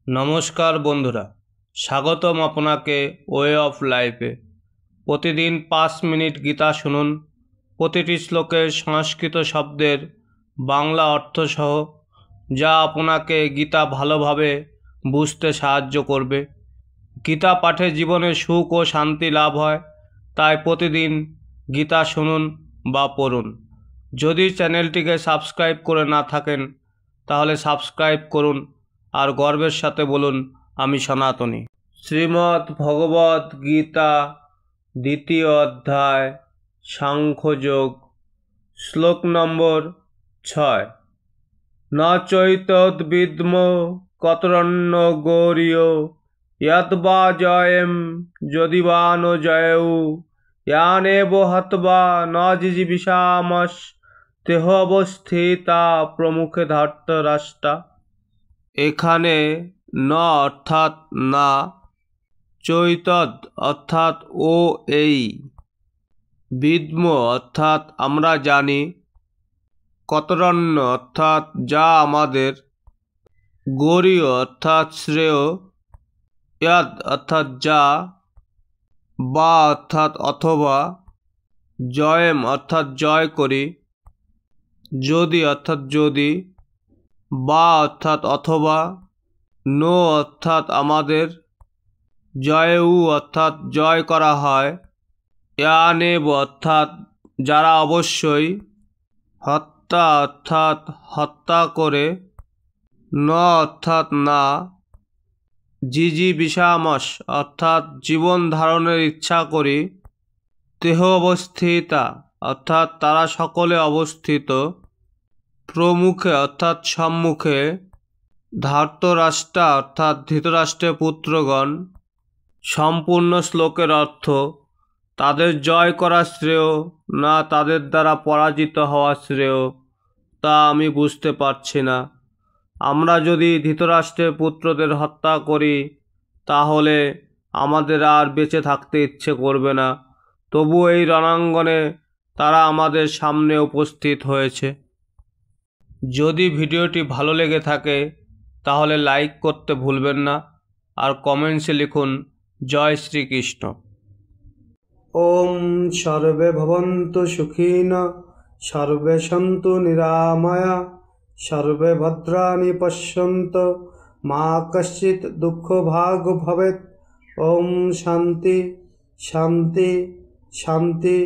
নমস্কার বন্ধুরা, স্বাগতম আপনাকে ওয়ে অফ লাইফে। প্রতিদিন 5 মিনিট গীতা শুনুন। প্রতিটি শ্লোকের সংস্কৃত শব্দের বাংলা অর্থসহ, যা আপনাকে গীতা ভালোভাবে বুঝতে সাহায্য করবে। গীতা পাঠে জীবনে সুখ ও শান্তি লাভ হয়, তাই প্রতিদিন গীতা শুনুন বা পড়ুন। যদি চ্যানেলটিকে সাবস্ক্রাইব করে না থাকেন তাহলে সাবস্ক্রাইব করুন আর গর্বের সাথে বলুন, আমি সনাতনী। শ্রীমদ্ ভগবদ্ গীতা, দ্বিতীয় অধ্যায়, সাংখ্যযোগ, শ্লোক নম্বর 6। ন চৈতদ্বিদ্ম কতরন্ন গৌরীয় যদ্বা জয়েম যদিবা ন জয়ৌ ইয়ানেব হত্বা ন জিজীবিষামস তেহ অবস্থিতা প্রমুখে ধৃতরাষ্ট্র। এখানে ন অর্থাৎ না, চৈতদ অর্থাৎ ও এই, বিদ্ম অর্থাৎ আমরা জানি, কতরন্য অর্থাৎ যা আমাদের, গৌরীয় অর্থাৎ শ্রেয়, যদ অর্থাৎ যা, বা অর্থাৎ অথবা, জয়েম অর্থাৎ জয় করি, যদি অর্থাৎ যদি, বা অর্থাৎ অথবা, নো অর্থাৎ আমাদের, জয়উ অর্থাৎ জয় করা হয়, ইয়ানেব অর্থাৎ যারা অবশ্যই, হত্যা অর্থাৎ হত্যা করে, ন অর্থাৎ না, জিজীবিষামস অর্থাৎ জীবন ধারণের ইচ্ছা করি, তেহ অবস্থিতা অর্থাৎ তারা সকলে অবস্থিত, প্রমুখে অর্থাৎ সম্মুখে, ধৃতরাষ্ট্র অর্থাৎ ধৃতরাষ্ট্রের পুত্রগণ। সম্পূর্ণ শ্লোকের অর্থ: তাদের জয় করা শ্রেয় না তাদের দ্বারা পরাজিত হওয়া শ্রেয়, তা আমি বুঝতে পারছি না। আমরা যদি ধৃতরাষ্ট্রের পুত্রদের হত্যা করি তাহলে আমাদের আর বেঁচে থাকতে ইচ্ছে করবে না, তবু এই রণাঙ্গনে তারা আমাদের সামনে উপস্থিত হয়েছে। যদি ভিডিওটি ভালো লেগে থাকে তাহলে লাইক করতে ভুলবেন না, আর কমেন্টসে লিখুন জয় শ্রীকৃষ্ণ। ওম সর্বে ভবন্তু সুখিনঃ, সর্বে সন্তু নিরাময়া, সর্বে ভদ্রাণি পশ্যন্তু, মা কশ্চিৎ দুঃখভাগ্ ভবেৎ। ওম শান্তি শান্তি শান্তি।